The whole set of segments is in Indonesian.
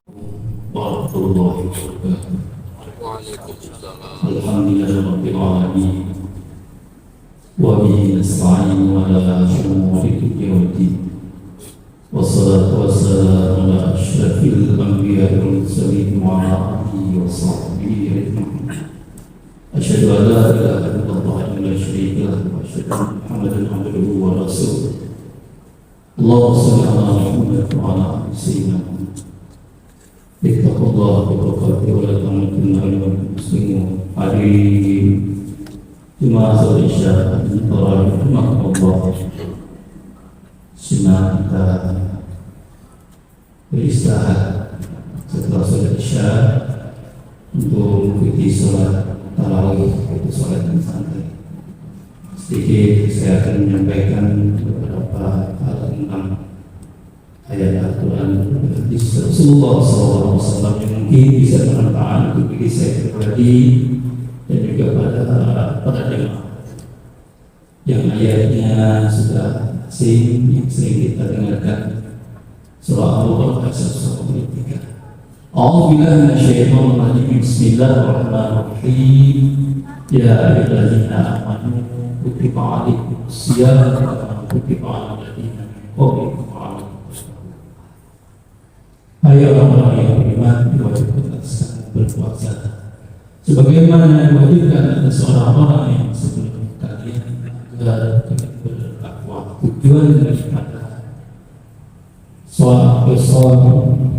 warahmatullahi wabarakatuh. Waalaikumsalam. Alhamdulillahirabbil alamin. Wa bihi nasta'in ala syururi dunya. Wassalatu wassalamu ala asyrafil anbiya'i wal mursalin wa ala alihi wa sahbihi ajma'in. Asyhadu an la ilaha illallah wa la syarika lahu wa asyhadu anna Muhammadan abduhu wa rasuluh. Allahumma shalli ala Muhammad wa ala ali sayyidina Muhammad. Ittaqullah biqawli wa la tamutunna illa wa antum muslimun. Hadirin jemaah salat Isya tarawih Allah. Sunnah kita beristirahat setelah salat Isya untuk mengikuti salat tarawih, itu salat yang santai. Sedikit saya akan menyampaikan beberapa hal tentang ayat Al-Quran hadis Rasulullah SAW yang mungkin bisa bermanfaat untuk diri saya pribadi dan juga pada jemaah yang ayatnya sudah asing, yang sering kita dengarkan. Surah Al-Baqarah ayat 103. A'udzubillahi minasyaitonir rajim. Bismillahirrahmanirrahim. Ya ayyuhallazina amanu kutiba alaikumusiyam kama kutiba alal ladzina min qablikum. Hai orang-orang yang beriman, diwajibkan atas kamu berpuasa sebagaimana diwajibkan atas orang-orang yang sebelum kalian agar kalian bertakwa. Tujuan daripada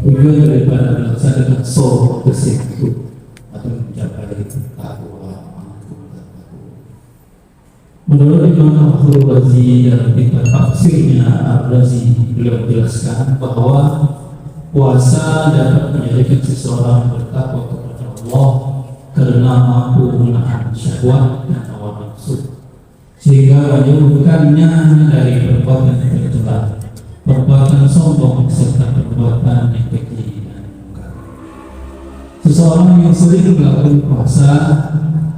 tujuan daripada melaksanakan sholat tersebut atau mencapai takwa. Menurut Imam Al-Razi dalam kitab tafsirnya Al-Razi, beliau menjelaskan bahwa puasa dapat menjadikan seseorang bertakwa kepada Allah karena mampu menahan syahwat dan hawa nafsu, sehingga menjauhkannya dari perbuatan yang tercela, perbuatan sombong serta perbuatan yang keji dan mungkar. Seseorang yang sering melakukan puasa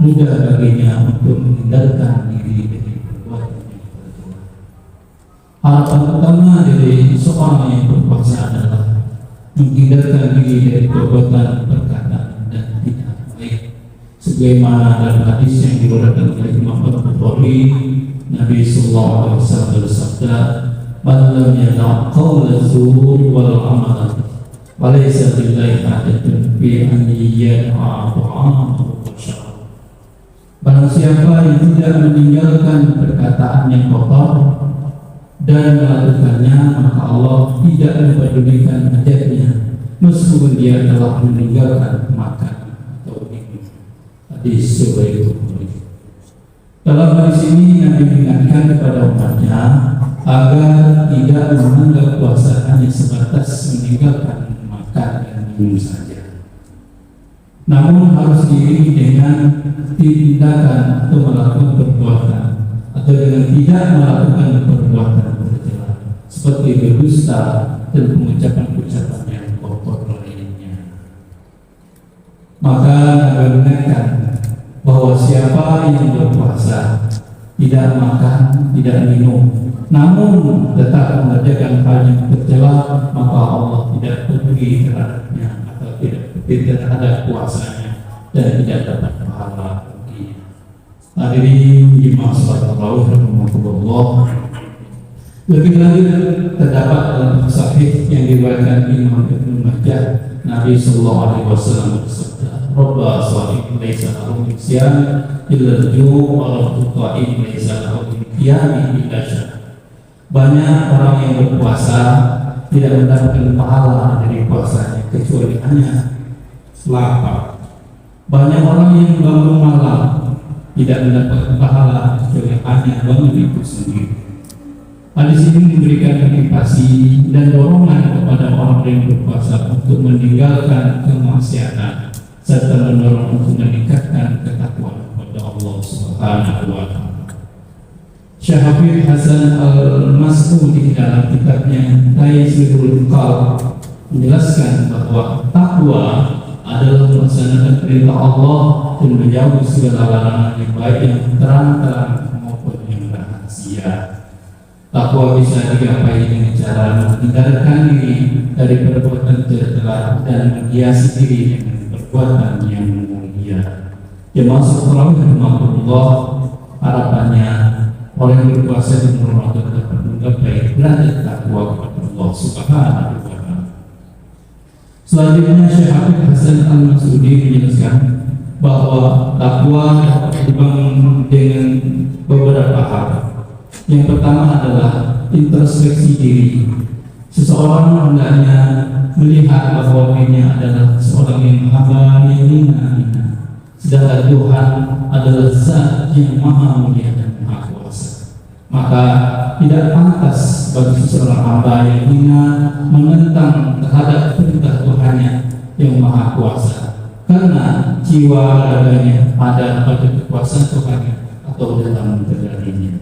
mudah baginya untuk menghindarkan diri dari perbuatan yang tercela. Harapan pertama dari seseorang yang berpuasa adalah menghindarkan diri dari perbuatan perkataan dan tidak baik, sebagaimana dalam hadis yang diriwayatkan oleh Imam Al-Bukhari, Nabi sallallahu alaihi wasallam bersabda, "Man lam yada' qawla zur wal amal, wa laysa lillahi hajatun fi an yada'a ta'amahu wa syarab." Barang siapa yang tidak meninggalkan perkataan yang kotor dan melakukannya, maka Allah tidak mempedulikan hajatnya meskipun dia telah meninggalkan makan atau minum. Hadis riwayat Bukhari. Dalam hadis ini Nabi mengingatkan kepada umatnya agar tidak menganggap puasa hanya sebatas meninggalkan makan dan minum saja, namun harus diiringi dengan tindakan atau melakukan perbuatan atau dengan tidak melakukan perbuatan tercela seperti berdusta dan pengucapan-ucapan yang kotor lainnya. Maka Nabi mengingatkan bahwa siapa yang berpuasa tidak makan, tidak minum, namun tetap mengerjakan hal yang tercela, maka Allah tidak peduli terhadapnya atau tidak terhadap puasanya dan tidak dapat pahala. Hadirin jemaah salat tarawih rahimakumullah. Lebih lanjut terdapat dalam sahih yang diriwayatkan Imam Ibnu Majah, Nabi sallallahu alaihi wasallam bersabda, "Rabba shaimin laisa lahu min siyam illa al-ju' wa rabbu qa'im laisa lahu min qiyam illa syah." Banyak orang yang berpuasa tidak mendapatkan pahala dari puasanya kecuali hanya lapar. Banyak orang yang bangun malam tidak mendapatkan pahala kecuali hanya bangun itu sendiri. Hadis ini memberikan motivasi dan dorongan kepada orang yang berpuasa untuk meninggalkan kemaksiatan serta mendorong untuk meningkatkan ketakwaan kepada Allah Subhanahu wa Ta'ala. Syekh Habib Hasan Al-Mas'udi dalam kitabnya Taysirul Qalb menjelaskan bahwa takwa adalah melaksanakan perintah Allah dan menjauhi segala larangan yang baik yang terang-terang maupun yang rahasia. Takwa bisa digapai dengan cara menghindarkan diri dari perbuatan tercela dan menghiasi diri dengan perbuatan yang mulia. Jemaah sekalian rahimahullah, harapannya orang yang berpuasa di Ramadan dapat menggapai derajat takwa kepada Allah Subhanahu wa Ta'ala. Selanjutnya Syekh Habib Hasan Al-Masudi menjelaskan bahwa takwa dapat dibangun dengan beberapa hal. Yang pertama adalah introspeksi diri. Seseorang hendaknya melihat bahwa dirinya adalah seorang yang hamba yang hina, sedangkan Tuhan adalah Zat yang maha mulia dan maha kuasa. Maka tidak pantas bagi seseorang hamba yang hina menentang terhadap perintah Tuhannya yang maha kuasa, karena jiwa raganya ada pada kekuasaan Tuhannya atau dalam kendalinya.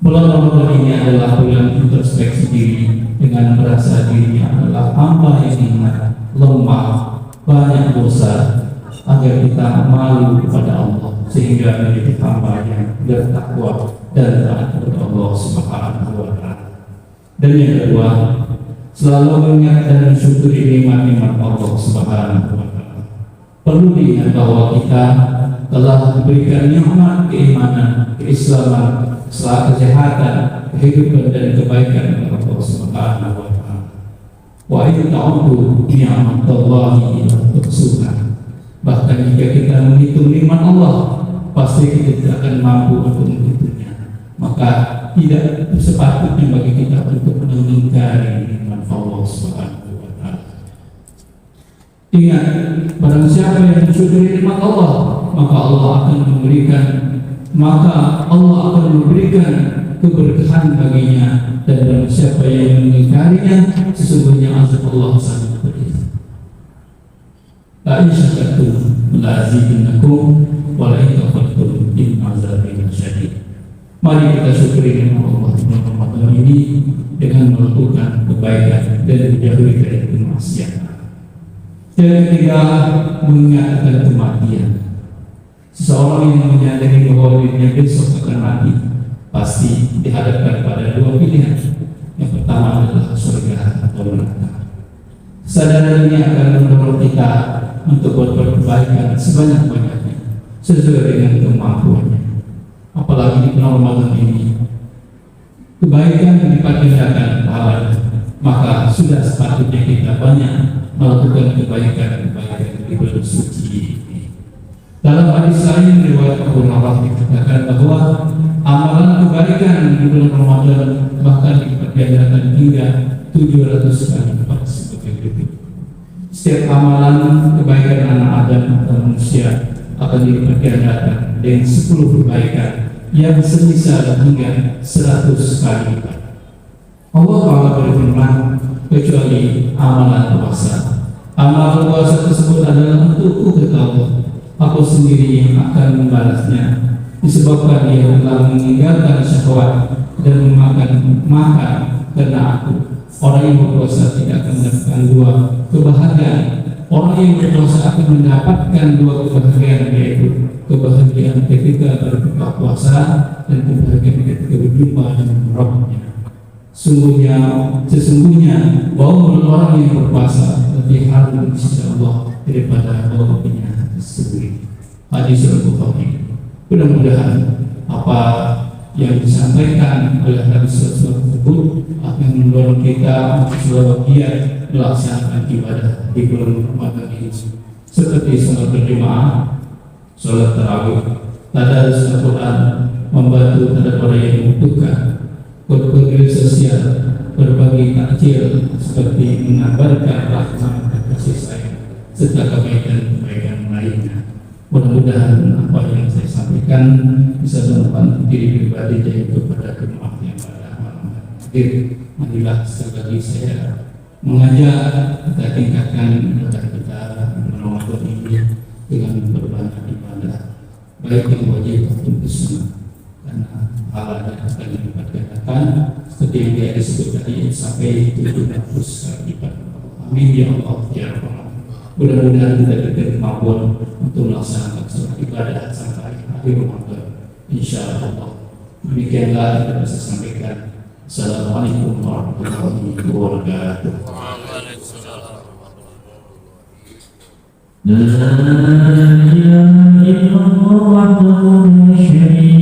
Bulan Ramadan ini adalah bulan introspeksi diri dengan merasa dirinya adalah hamba yang hina, lemah, banyak dosa, agar kita malu kepada Allah sehingga menjadi hamba yang bertakwa dan taat kepada Allah Subhanahu wa Ta'ala. Dan yang kedua, selalu mengingat dan mensyukuri nikmat-nikmat Allah Subhanahu wa Ta'ala. Perlu diingat bahwa kita telah diberikan nikmat keimanan, keislaman, kesehatan, kehidupan dan kebaikan oleh Allah Subhanahu wa Ta'ala. Wa in ta'uddu ni'matallahi la tuhsuha. Bahkan jika kita menghitung nikmat Allah, pasti kita tidak akan mampu untuk menghitungnya. Maka tidak sepatutnya bagi kita untuk mengingkari nikmat Allah Subhanahu wa Ta'ala. Ingat, barang siapa yang mensyukuri nikmat Allah, maka Allah akan memberikan keberkahan baginya, dan barang siapa yang mengingkarinya, sesungguhnya azab Allah sangat pedih. La in syakartum la azidannakum wa la in kafartum inna azabi lasyadid. Mari kita syukuri nikmat Allah di bulan Ramadan ini dengan melakukan kebaikan dan menjauhi dari kemaksiatan. Yang ketiga, mengingatkan kematian. Seseorang yang menyadari bahwa dirinya besok akan mati, pasti dihadapkan pada dua pilihan. Yang pertama adalah surga atau neraka. Kesadaran ini akan mendorong kita untuk berbuat kebaikan sebanyak-banyaknya sesuai dengan kemampuannya. Apalagi di bulan Ramadan ini, kebaikan dilipat gandakan pahalanya, maka sudah sepatutnya kita banyak melakukan kebaikan di bulan suci ini. Dalam hadis lain riwayat Abu Hurairah dikatakan bahwa amalan kebaikan di bulan Ramadan bahkan dilipat gandakan hingga 700 kali lipat sebagai berikut. Setiap amalan kebaikan anak Adam atau manusia akan dilipat gandakan dengan 10 kebaikan yang semisal hingga 100 kali lipat. Allah Ta'ala berfirman, kecuali amalan puasa. Amalan puasa tersebut adalah untukku, kata Allah. Aku sendiri yang akan membalasnya, disebabkan dia telah meninggalkan syahwat dan makan karena aku. Orang yang berpuasa tidak akan mendapatkan dua kebahagiaan. Orang yang berpuasa akan mendapatkan dua kebahagiaan, yaitu kebahagiaan ketika berbuka puasa dan kebahagiaan ketika berjumpa dengan Rabbnya. Sesungguhnya bau mulut orang yang berpuasa lebih harum di sisi Allah daripada bau minyak sendiri. Hadis Al-Bukhari. Mudah-mudahan apa yang disampaikan oleh hadis tersebut akan mendorong kita untuk selalu giat melaksanakan ibadah di bulan Ramadan ini, seperti sholat berjamaah, sholat tarawih, tadarus Al-Quran, membantu terhadap orang yang membutuhkan, berbagi sosial, berbagi takjil, seperti mengabarkan rahmat dan kasih sayang, serta kebaikan-kebaikan lainnya. Mudah-mudahan apa yang saya sampaikan bisa membantu diri pribadi dan kepada jemaah yang pada malam hadir. Marilah sekali lagi saya mengajak kita tingkatkan ibadah kita di Ramadan ini dengan berbanyak ibadah, baik yang wajib maupun sunnah, karena pahalanya akan dilipat gandakan seperti yang dia disebut tadi sampai 700 kali lipat. Amin ya Allah ya Rabbal. Mudah-mudahan kita diberi kemampuan untuk melaksanakan sholat ibadah sampai akhir Ramadan, insya Allah. Demikianlah yang dapat saya sampaikan. Assalamualaikum warahmatullahi wabarakatuh. La ilaha illallah wahdahu la syarika